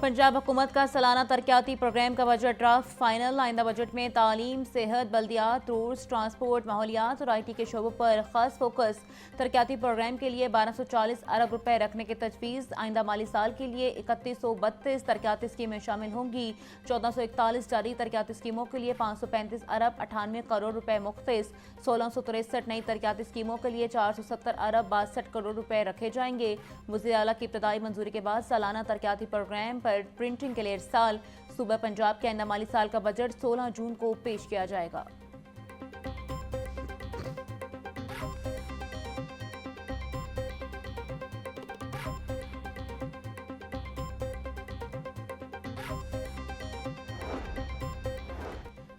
पंजाब हुकूमत का सालाना तरक्याती प्रोग्राम का बजट ड्राफ्ट फाइनल। आइंदा बजट में तालीम, सेहत, बल्दियात, रोड्स, ट्रांसपोर्ट, माहौलियात और IT के शोबों पर खास फोकस। तरक्याती प्रोग्राम के लिए 1240 अरब रुपए रखने की तजवीज़। आइंदा माली साल के लिए 3132 तरक्याती स्कीमें शामिल होंगी। 1441 जारी तरक्याती स्कीमों के लिए 535 अरब 98 करोड़ रुपए मुख्तस। 1663 नई तरक्याती स्कीमों के लिए 470 अरब 62 करोड़ रुपए रखे जाएंगे। वज़ीर आला की इब्तदाई मंजूरी के बाद सालाना तरक्याती प्रोग्राम पर प्रिंटिंग के लिए साल सूबा पंजाब के आइंदा माली साल का बजट 16 जून को पेश किया जाएगा।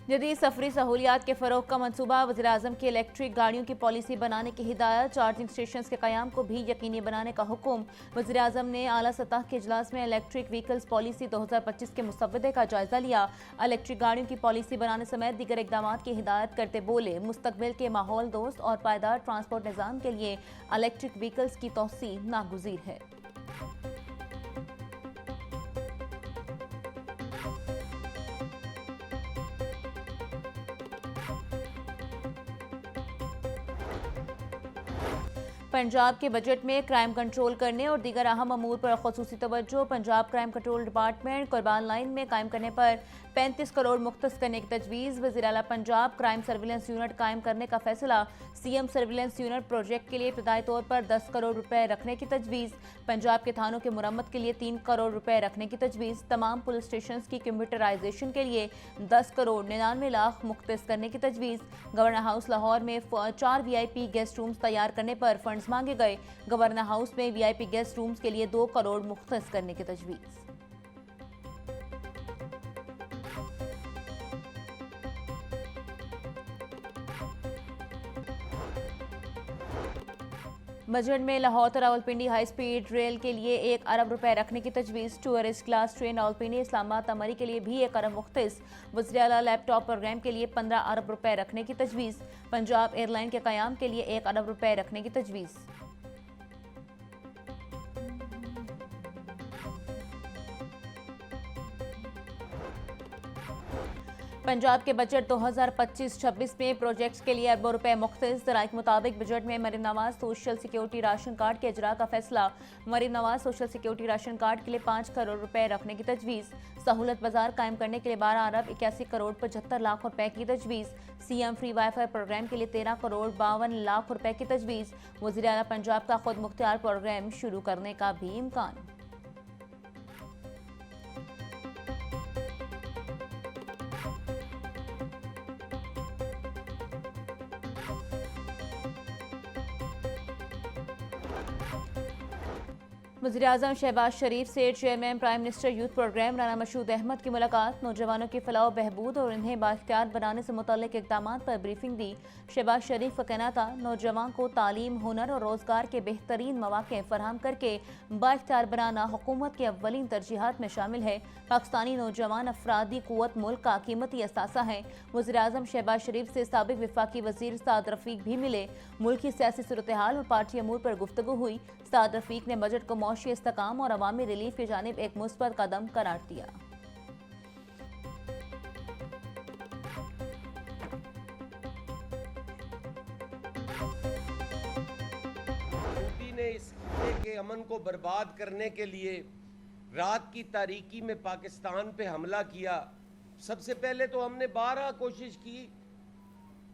जदीद सफरी सहूलियात के फ़रोग का मनसूबा। वज़ीर आज़म की इलेक्ट्रिक गाड़ियों की पॉलिसी बनाने की हिदायत। चार्जिंग स्टेशन के क़याम को भी यकीनी बनाने का हुक्म। वज़ीर आज़म ने आला सतह के इजलास में इलेक्ट्रिक व्हीकल्स पॉलिसी 2025 के मुसव्वदे का जायजा लिया। इलेक्ट्रिक गाड़ियों की पॉलिसी बनाने समेत दीगर इक़दाम की हिदायत करते बोले, मुस्तक़बिल के माहौल दोस्त और पायदार ट्रांसपोर्ट निज़ाम के लिए इलेक्ट्रिक व्हीकल्स की तौसीअ नागुज़ीर है। पंजाब के बजट में क्राइम कंट्रोल करने और दीगर अहम अमूर पर ख़ुसूसी तवज्जो। पंजाब क्राइम कंट्रोल डिपार्टमेंट कुर्बान लाइन में कायम करने पर 35 करोड़ मुख्तस करने की तजवीज़। वज़ीर आला पंजाब क्राइम सर्विलेंस यूनिट कायम करने का फैसला। CM सर्विलेंस यूनिट प्रोजेक्ट के लिए इब्तदाई तौर पर 10 करोड़ रुपए रखने की तजवीज़। पंजाब के थानों के मुरम्मत के लिए 3 करोड़ रुपए रखने की तजवीज़। तमाम पुलिस स्टेशन की कंप्यूटराइजेशन के लिए 10 करोड़ 99 लाख मुख्तस करने की तजवीज़। गवर्नर हाउस लाहौर में 4 VIP गेस्ट रूम्स तैयार करने पर फंड्स मांगे गए। गवर्नर हाउस में VIP गेस्ट रूम्स के लिए 2 करोड़ मुख्तस करने की तजवीज़। बजट में लाहौर तो रावलपिंडी हाई स्पीड रेल के लिए 1 अरब रुपए रखने की तजवीज़। Tourist class train Rawalpindi Islamabad तमरी के लिए भी 1 अरब मुख्तस। वज़ीर आला लैपटॉप प्रोग्राम के लिए 15 अरब रुपए रखने की तजवीज़। पंजाब एयरलाइन के क़याम के लिए 1 अरब रुपए रखने की तजवीज़। पंजाब के बजट 2025-26 में प्रोजेक्ट्स के लिए अरबों रुपए मुख्तस। ज़राए के मुताबिक बजट में Maryam Nawaz social security ration card के इजरा का फैसला। Maryam Nawaz social security ration card के लिए 5 करोड़ रुपए रखने की तजवीज़। सहूलत बाजार कायम करने के लिए 12 अरब 81 करोड़ 75 लाख रुपए की तजवीज़। CM फ्री वाईफाई प्रोग्राम के लिए 13 करोड़ 52 लाख रुपए की तजवीज़। वज़ीर आला पंजाब का खुद मुख्तियार प्रोग्राम शुरू करने का भी इम्कान। वज़ीर आज़म शहबाज शरीफ से chairman prime minister youth programme Rana Mashhood Ahmed की मुलाकात। नौजवानों की फलाह बहबूद और इन्हें बाइख्तियार बनाने से मुतल्लिक इक़दाम पर ब्रीफिंग दी। शहबाज शरीफ का कहना था, नौजवान को तालीम, हुनर और रोज़गार के बेहतरीन मौक़े फराहम करके बाइख्तियार बनाना हुकूमत के अव्वलीन तरजीहात में शामिल है। पाकिस्तानी नौजवान अफरादी क़ुव्वत मुल्क का कीमती असासा है। वज़ीर आज़म शहबाज शरीफ से साबिक़ वफाकी वज़ीर साद रफ़ीक भी मिले। मुल्क की सियासी सूरत हाल और पार्टी अमूर पर गुफ्तगू हुई। साद रफ़ीक ने बजट को मौशी इस्तेकाम और अवामी रिलीफ की जानिब एक मुस्बत कदम करार दिया। मोदी ने इस खित्ते के अमन को बर्बाद करने के लिए रात की तारीकी में पाकिस्तान पे हमला किया। सबसे पहले तो हमने 12 कोशिश की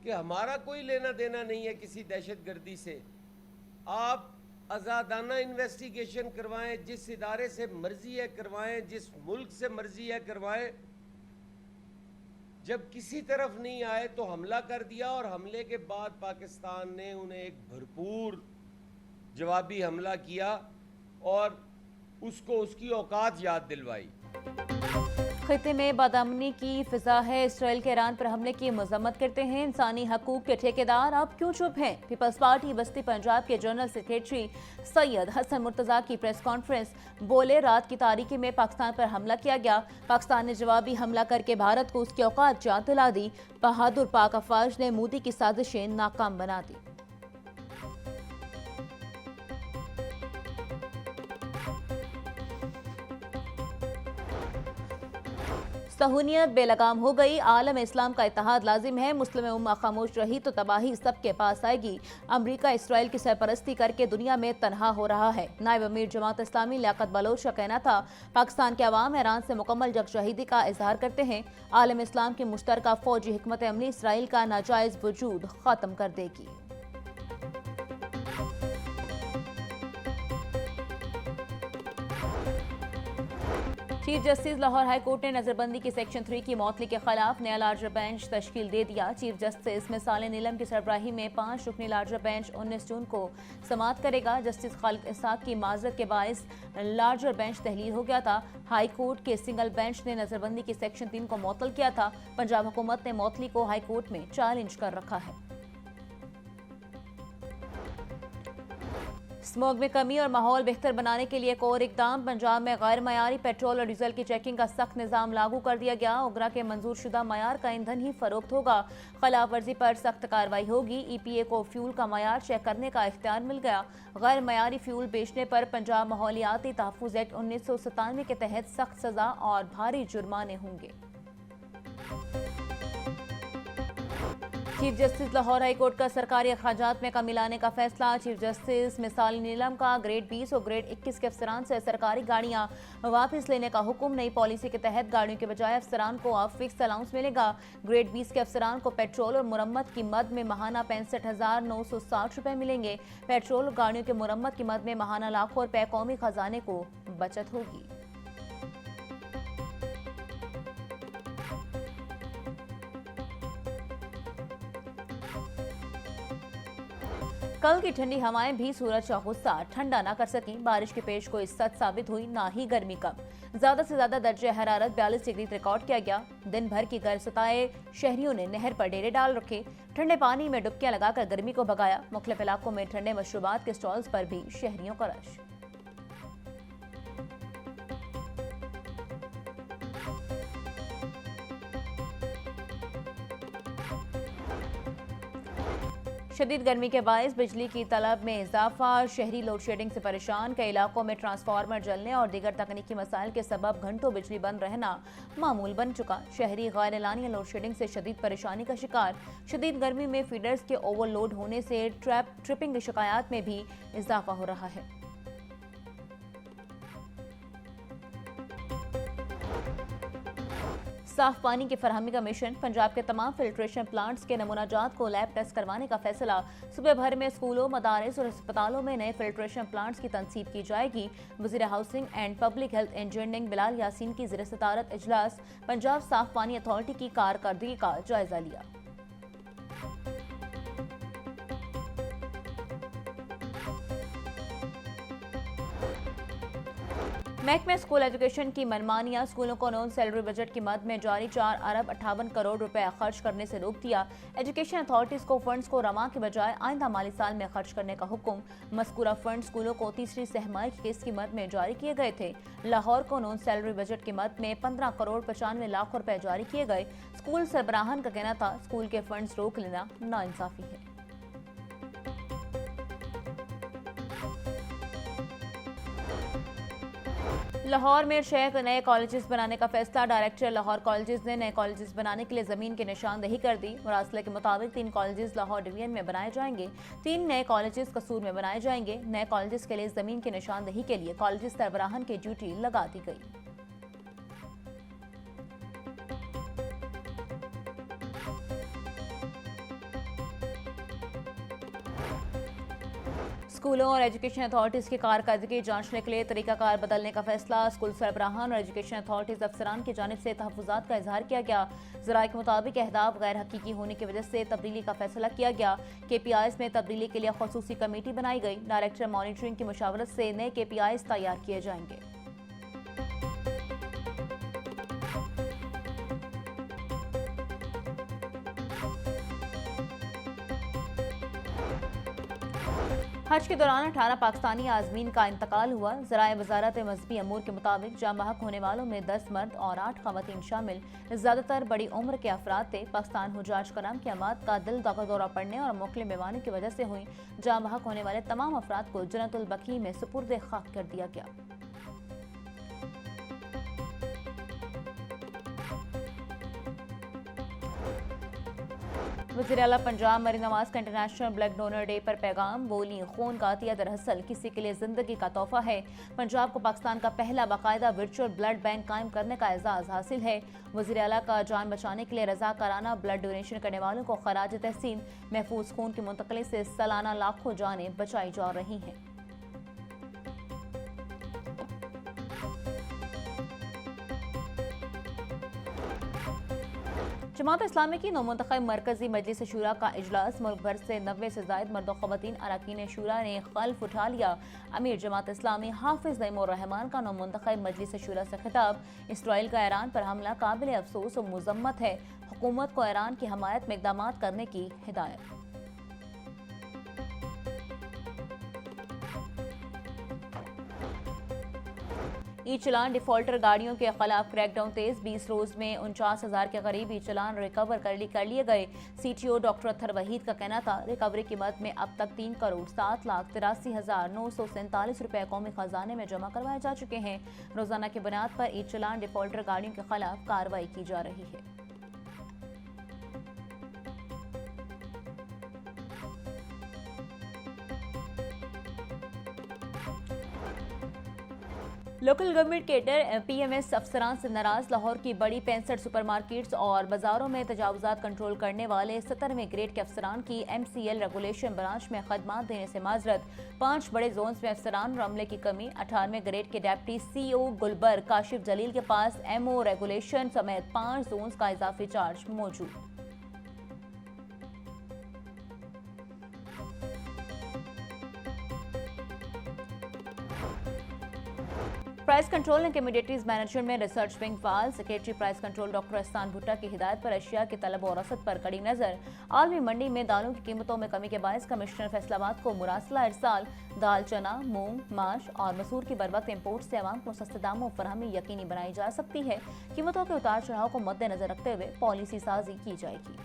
कि हमारा कोई लेना देना नहीं है किसी दहशतगर्दी से। आप आज़ादाना इन्वेस्टिगेशन करवाएं, जिस इदारे से मर्जी है करवाएं, जिस मुल्क से मर्जी है करवाएं। जब किसी तरफ नहीं आए तो हमला कर दिया और हमले के बाद पाकिस्तान ने उन्हें एक भरपूर जवाबी हमला किया और उसको उसकी औकात याद दिलवाई। खित्ते में बदअमनी की फिजा है। इसराइल के ईरान पर हमले की मजम्मत करते हैं इंसानी हकूक के ठेकेदार, अब क्यों चुप हैं? पीपल्स पार्टी बस्ती पंजाब के जनरल सेक्रेटरी सैयद हसन मुर्तजा की प्रेस कॉन्फ्रेंस। बोले, रात की तारीकी में पाकिस्तान पर हमला किया गया। पाकिस्तान ने जवाबी हमला करके भारत को उसकी औकात याद दिला दी। बहादुर पाक अफवाज ने मोदी की साजिशें नाकाम बना दी। सहूनियत बेलगाम हो गई, आलम इस्लाम का इत्तेहाद लाजिम है, मुस्लिम उम्मा खामोश रही तो तबाही सबके पास आएगी। अमरीका इसराइल की सरपरस्ती करके दुनिया में तनहा हो रहा है। नायब अमीर जमात इस्लामी लियाकत बलोच का कहना था, पाकिस्तान के अवाम ईरान से मुकम्मल यकजहती का इजहार करते हैं। आलम इस्लाम की मुश्तरका फौजी हिकमत अमली इसराइल का नाजायज वजूद खत्म कर देगी। Chief justice Lahore high court ने नजरबंदी की सेक्शन 3 की मौतली के खिलाफ नया लार्जर बेंच तश्कील दे दिया। चीफ जस्टिस मिसाल नीलम की सरबराही में 5 रुकनी लार्जर बेंच 19 जून को समाअत करेगा। जस्टिस खालिद इसाक की माजरत के बायस लार्जर बेंच तहलील हो गया था। हाई कोर्ट के सिंगल बेंच ने नजरबंदी की सेक्शन 3 को मुअत्तल किया था। पंजाब हुकूमत ने मुअत्तली को हाई कोर्ट में चैलेंज कर रखा है। स्मोक में कमी और माहौल बेहतर बनाने के लिए एक और इकदाम, पंजाब में गैर मयारी पेट्रोल और डीजल की चेकिंग का सख्त निजाम लागू कर दिया गया। ओगरा के मंजूर शुदा मयार का ईंधन ही फरोख्त होगा। खिलाफ वर्जी पर सख्त कार्रवाई होगी। EPA को फ्यूल का मयार चेक करने का इख्तियार मिल गया। गैर मयारी फ्यूल बेचने पर पंजाब माहौलियाती तहफ़्फ़ुज़ एक्ट 1997 के तहत सख्त सजा और भारी जुर्माने होंगे। Chief justice Lahore high court का सरकारी अखराजात में कमी लाने का फैसला। चीफ जस्टिस मिसाल नीलम का ग्रेड 20 और ग्रेड 21 के अफसरान से सरकारी गाड़ियां वापस लेने का हुक्म। नई पॉलिसी के तहत गाड़ियों के बजाय अफसरान को अब फिक्स अलाउंस मिलेगा। ग्रेड 20 के अफसरान को पेट्रोल और मुरम्मत की मद में माहाना 65,960 रुपए मिलेंगे। पेट्रोल और गाड़ियों के मुरम्मत की मद में माहाना लाखों रुपए कौमी खजाने को बचत होगी। कल की ठंडी हवाएं भी सूरज का गुस्सा ठंडा ना कर सकी। बारिश की पेश कोई सच साबित हुई, ना ही गर्मी कम। ज्यादा से ज्यादा दर्जे हरारत 42 डिग्री रिकॉर्ड किया गया। दिन भर की गर्म सताए शहरियों ने नहर पर डेरे डाल रखे। ठंडे पानी में डुबकियां लगाकर गर्मी को भगाया। मुख्तलिफ इलाकों में ठंडे मशरूबात के स्टॉल्स पर भी शहरियों का रश। शदीद गर्मी के बायस बिजली की तलब में इजाफा, शहरी लोड शेडिंग से परेशान। कई इलाकों में ट्रांसफार्मर जलने और दीगर तकनीकी मसाइल के सबब घंटों बिजली बंद रहना मामूल बन चुका। शहरी गैर एलानिया लोड शेडिंग से शदीद परेशानी का शिकार। शदीद गर्मी में फीडर्स के ओवरलोड होने से ट्रिपिंग की शिकायत में भी इजाफा हो रहा है। साफ पानी की फरहमी का मिशन। पंजाब के तमाम फिल्ट्रेशन प्लांट्स के नमूनाजात को लैब टेस्ट करवाने का फैसला। सूबे भर में स्कूलों, मदारिस और अस्पतालों में नए फिल्ट्रेशन प्लांट्स की तनसीब की जाएगी। वज़ीर housing and public health engineering Bilal Yasin की ज़ेर सदारत इजलास। पंजाब साफ पानी अथॉरिटी की कारकर्दगी का जायजा लिया। महकमे स्कूल एजुकेशन की मनमानियां। स्कूलों को नॉन सैलरी बजट की मद में जारी 4 अरब 58 करोड़ रुपए खर्च करने से रोक दिया। एजुकेशन अथॉरिटीज को फंड्स को रमा के बजाय आइंदा माली साल में खर्च करने का हुक्म। मज़कूरा फंड स्कूलों को तीसरी सहमाई की किस्त की मद में जारी किए गए थे। लाहौर को नॉन सैलरी बजट की मद में 15 करोड़ 95 लाख रुपए जारी किए गए। स्कूल सरबराहान का कहना था, स्कूल के फंड्स रोक लेना नाइंसाफी है। लाहौर में 6 नए कॉलेजेस बनाने का फैसला। डायरेक्टर लाहौर कॉलेजेस ने नए कॉलेजेस बनाने के लिए जमीन की निशानदेही कर दी। मुरासले के मुताबिक 3 कॉलेजेस लाहौर डिवीजन में बनाए जाएंगे। 3 नए कॉलेजेस कसूर में बनाए जाएंगे। नए कॉलेजेस के लिए जमीन की निशानदेही के लिए कॉलेजेस सरबराहान की ड्यूटी लगा दी गई। स्कूलों और एजुकेशन अथॉरिटीज की कारकर्दगी जांचने के लिए तरीकाकार बदलने का फैसला। स्कूल सरबराहान और एजुकेशन अथॉरिटीज अफसरान की जानिब से तहफ़्फ़ुज़ात का इजहार किया गया। ज़राए के मुताबिक अहदाफ गैर हकीकी होने की वजह से तब्दीली का फैसला किया गया। KPIs में तब्दीली के लिए ख़ुसूसी कमेटी बनाई गई। डायरेक्टर मॉनिटरिंग की मुशावरत से नए KPIs तैयार किए जाएंगे। हज के दौरान 18 पाकिस्तानी आज़मीन का इंतकाल हुआ। ज़राए वज़ारत मज़हबी अमूर के मुताबिक जाम बहक होने वालों में 10 मर्द और 8 ख़वातीन शामिल। ज़्यादातर बड़ी उम्र के अफराद थे। पाकिस्तान हुजाज कराम की अमात का दिल का दौरा पड़ने और मुख्तलिफ बीमारियों की वजह से हुई। जाम बहक होने वाले तमाम अफराद को जन्नतुल बकी में सुपुर्द खाक कर दिया गया। वज़ीर आला पंजाब मरीम नवाज का इंटरनेशनल ब्लड डोनर डे पर पैगाम। बोली, खून का अतिया दरअसल किसी के लिए जिंदगी का तोहफा है। पंजाब को पाकिस्तान का पहला बाकायदा वर्चुअल ब्लड बैंक कायम करने का एजाज हासिल है। वज़ीर आला का जान बचाने के लिए रज़ाकाराना ब्लड डोनेशन करने वालों को खराज तहसीन। महफूज खून की मुंतकली से सालाना लाखों जानें बचाई जा रही हैं। जमात इस्लामी की नौमुंतखब मरकजी मजलिस शूरा का इजलास। मुल्क भर से 90 से जायद मर्द ख़वातीन अरकान शूरा ने खल्फ उठा लिया। अमीर जमात इस्लामी हाफिज नईमुर रहमान का नौमुंतखब मजलिस शूरा से खिताब। इसराइल का ईरान पर हमला काबिल अफसोस और मुजम्मत है। हुकूमत को ईरान की हमायत में इक़दाम करने की हिदायत। ई चलान डिफॉल्टर गाड़ियों के खिलाफ क्रैकडाउन तेज। 20 रोज में 49,000 के करीब ई चलान रिकवर कर लिए गए। CTO डॉक्टर अत्तर वहीद का कहना था, रिकवरी की मद में अब तक 3,07,83,947 रुपए कौमी खजाने में जमा करवाए जा चुके हैं। रोजाना की बुनियाद पर ई चलान डिफॉल्टर गाड़ियों के खिलाफ कार्रवाई की जा रही है। लोकल गवर्नमेंट केडर PMS अफसरान से नाराज। लाहौर की बड़ी 65 सुपरमार्केट्स और बाजारों में तजावुजात कंट्रोल करने वाले 17वें ग्रेड के अफसरान की MCL रेगुलेशन ब्रांच में खदमात देने से माजरत। 5 बड़े जोन्स में अफसरान और अमले की कमी। 18वें ग्रेड के डेप्टी CO गुलबर काशिफ जलील के पास MO रेगुलेशन समेत 5 जोन्स का इजाफी चार्ज मौजूद। Price control and commodities management में रिसर्च विंग फाल। सेक्रेटरी प्राइस कंट्रोल डॉक्टर अहसान भुट्टा की हिदायत पर अशिया की तलब और रसद पर कड़ी नजर। आलमी मंडी में दालों की कीमतों में कमी के बायस कमिश्नर फैसलाबाद को मुरासला इरसाल। दाल, चना, मूंग, माश और मसूर की बरवक्त इम्पोर्ट से आवाम को सस्ते दामों फराहमी यकीनी बनाई जा सकती है। कीमतों के उतार चढ़ाव को मद्देनजर रखते हुए पॉलिसी साजी की जाएगी।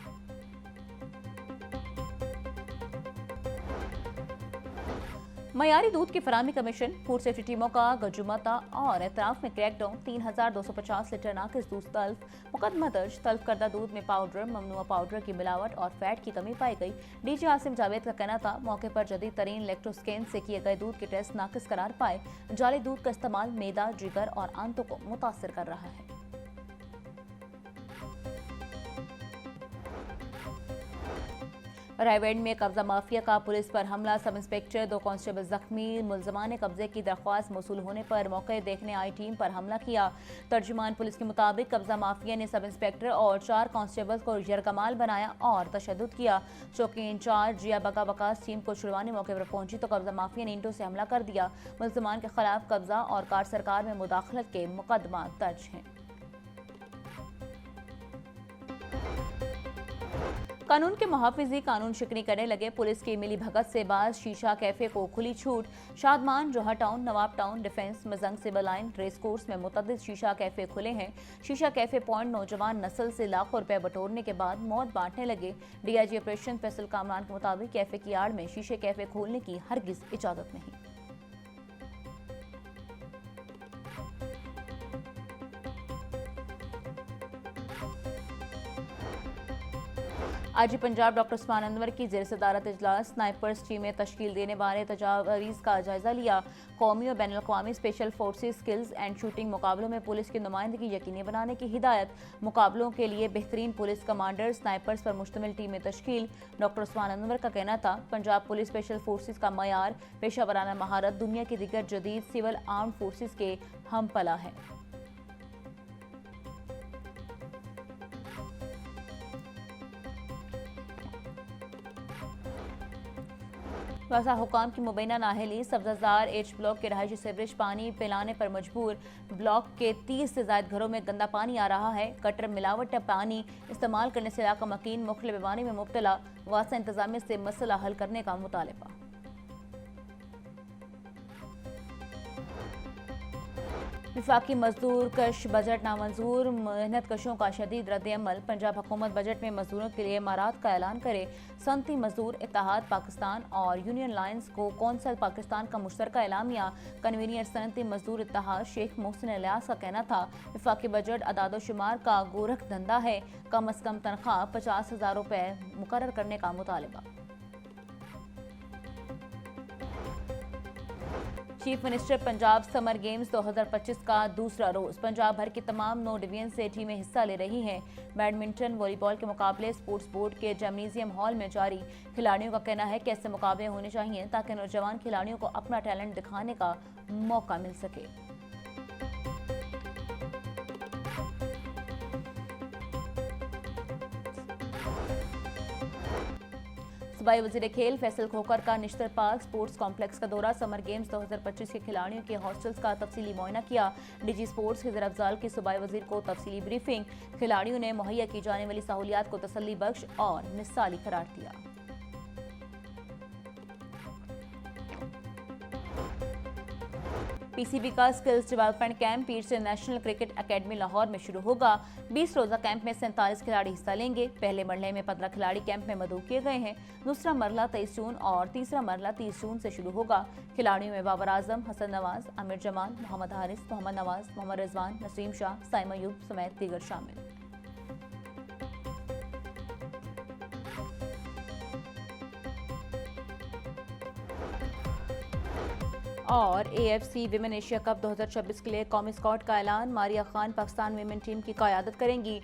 मयारी दूध की फराहमी कमीशन। फूड सेफ्टी टीमों का गजुमता और एतराफ में क्रैकडाउन। 3,250 लीटर नाकिस दूध तल्फ। मुकदमा दर्ज। तल्फ करदा दूध में पाउडर, ममनुआ पाउडर की मिलावट और फैट की कमी पाई गई। DG आसिम जावेद का कहना था, मौके पर जदीद तरीन इलेक्ट्रोस्कैन से किए गए दूध के टेस्ट नाकिस करार पाए। जाली दूध का इस्तेमाल मैदा, जिगर और आंतों को मुतासर कर रहा है। रायवेंड में कब्जा माफिया का पुलिस पर हमला। सब इंस्पेक्टर, 2 कांस्टेबल जख्मी। मुलजमान कब्जे की दरख्वास्त मौसूल होने पर मौके देखने आई टीम पर हमला किया। तर्जुमान पुलिस के मुताबिक कब्जा माफिया ने सब इंस्पेक्टर और 4 कांस्टेबल को यरगमाल बनाया और तशद्दुद किया। चौकी इंचार्ज जिया बका बकास टीम को छुड़वाने मौके पर पहुंची तो कब्जा माफिया ने ईंटों से हमला कर दिया। मुलजमान के खिलाफ कब्जा और कार सरकार में मुदाखलत के मुकदमा दर्ज हैं। कानून के मुहाफिजी कानून शिकनी करने लगे। पुलिस की मिली भगत से बाज शीशा कैफे को खुली छूट। Shadman, Johar town, Nawab town, defence, Mozang civil line, race course में मुतअद्दिद शीशा कैफे खुले हैं। शीशा कैफे पॉइंट नौजवान नस्ल से लाखों रुपए बटोरने के बाद मौत बांटने लगे। DIG ऑपरेशन फैसल कामरान के मुताबिक कैफे की आड़ में शीशे कैफे खोलने की हरगिज इजाजत नहीं। आज पंजाब डॉक्टर उस्मान अनवर की जेर सदारत इजलास। स्नाइपर्स टीमें तश्कील देने वाले तजावीज़ का जायजा लिया। कौमी और बैनुल अक़वामी special forces skills and shooting मुकाबलों में पुलिस की नुमाइंदगी यकीनी बनाने की हिदायत। मुकाबलों के लिए बेहतरीन पुलिस कमांडर, स्नाइपर्स पर मुश्तमिल टीमें तश्कील। डॉक्टर उस्मान अनवर का कहना था, पंजाब पुलिस स्पेशल फोर्सेस का मयार, पेशा वराना महारत दुनिया की दीगर जदीद सिविल आर्म फोर्सेस के हम पला है। वसा हुकाम की मुबैना नाहली। सब्जाजार H ब्लॉक के रहायशी सीवरेज पानी पिलाने पर मजबूर। ब्लॉक के 30 से ज्यादा घरों में गंदा पानी आ रहा है। कटर मिलावट पानी इस्तेमाल करने से इलाका मकीन मुख्तलिफ बीमारी में मुब्तला। वासा इंतजामिया से मसला हल करने का मुतालबा। विफाकी मजदूर कश बजट नामंजूर, मेहनत कशों का शदीद रद्द-ए-अमल। पंजाब हुकूमत बजट में मजदूरों के लिए इमारात का ऐलान करे। सनती मजदूर इत्तेहाद पाकिस्तान और यूनियन लाइन्स को कौंसल पाकिस्तान का मुश्तरका एलामिया। कन्वीनियर सनती मजदूर इत्तेहाद शेख मोहसिन इलियास का कहना था, विफाकी बजट अदादोशुमार का गोरख धंधा है। कम अज कम तनख्वाह 50,000 रुपए मुकर्रर करने का मुतालबा। Chief minister Punjab summer games 2025 का दूसरा रोज। पंजाब भर की तमाम 9 डिवीजन से टीमें हिस्सा ले रही हैं। बैडमिंटन, वॉलीबॉल के मुकाबले स्पोर्ट्स बोर्ड के जिम्नेजियम हॉल में जारी। खिलाड़ियों का कहना है कि ऐसे मुकाबले होने चाहिए ताकि नौजवान खिलाड़ियों को अपना टैलेंट दिखाने का मौका मिल सके। सूबाई वजीर खेल फैसल खोखर का निश्तर पार्क स्पोर्ट्स कॉम्प्लेक्स का दौरा। समर गेम्स 2025 के खिलाड़ियों के हॉस्टल्स का तफसीली मुआयना किया। डीजी स्पोर्ट्स खिजर अफजाल की सूबाई वजीर को तफसीली ब्रीफिंग। खिलाड़ियों ने मुहैया की जाने वाली सहूलियात को तसल्ली बख्श और मिसाली करार दिया। पीसीबी का स्किल्स डेवलपमेंट कैंप पीर से नेशनल क्रिकेट एकेडमी लाहौर में शुरू होगा। 20 रोजा कैंप में 47 खिलाड़ी हिस्सा लेंगे। पहले मरहले में 15 खिलाड़ी कैंप में मदऊ किए गए हैं। दूसरा मरला 23 जून और तीसरा मरला 30 जून से शुरू होगा। खिलाड़ियों में बाबर आजम, हसन नवाज, आमिर जमान, मोहम्मद हारिस, मोहम्मद नवाज, मोहम्मद रिजवान, नसीम शाह, साइम अयूब समेत दीगर शामिल। और AFC विमेन एशिया कप 2026 के लिए कौमी स्क्वाड का ऐलान। मारिया खान पाकिस्तान विमेन टीम की क़यादत करेंगी।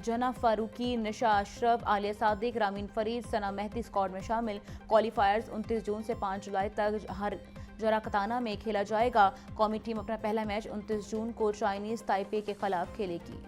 जना फारूकी, निशा अशरफ, आलिया सादिक, रामीन फरीद, सना मेहदी स्क्वाड में शामिल। क्वालिफायर्स 29 जून से 5 जुलाई तक हर जराकताना में खेला जाएगा। कौमी टीम अपना पहला मैच 29 जून को चाइनीज ताइपे के खिलाफ खेलेगी।